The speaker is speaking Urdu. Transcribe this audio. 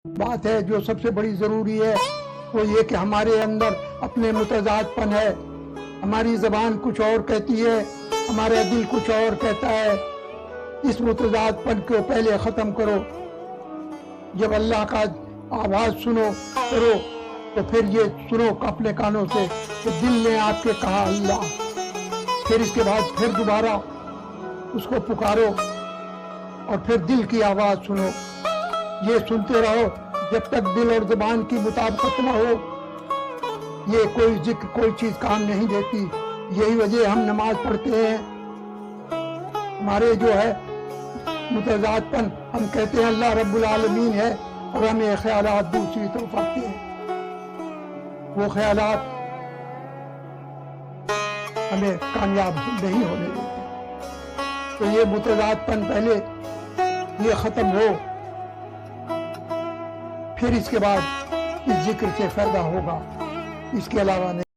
بات ہے جو سب سے بڑی ضروری ہے وہ یہ کہ ہمارے اندر اپنے متضاد پن ہے. ہماری زبان کچھ اور کہتی ہے، ہمارا دل کچھ اور کہتا ہے. اس متضاد پن کو پہلے ختم کرو. جب اللہ کا آواز سنو کرو تو پھر یہ سنو اپنے کانوں سے کہ دل نے آپ کے کہا اللہ. پھر اس کے بعد پھر دوبارہ اس کو پکارو اور پھر دل کی آواز سنو. یہ سنتے رہو جب تک دل اور زبان کی مطابقت نہ ہو. یہ کوئی ذکر کوئی چیز کام نہیں دیتی. یہی وجہ ہم نماز پڑھتے ہیں. ہمارے جو ہے متضاد پن، ہم کہتے ہیں اللہ رب العالمین ہے اور ہمیں خیالات دوسری طرف آتے ہیں. وہ خیالات ہمیں کامیاب نہیں ہونے دیتے. تو یہ متضاد پن پہلے یہ ختم ہو، پھر اس کے بعد اس ذکر سے فائدہ ہوگا. اس کے علاوہ نہیں.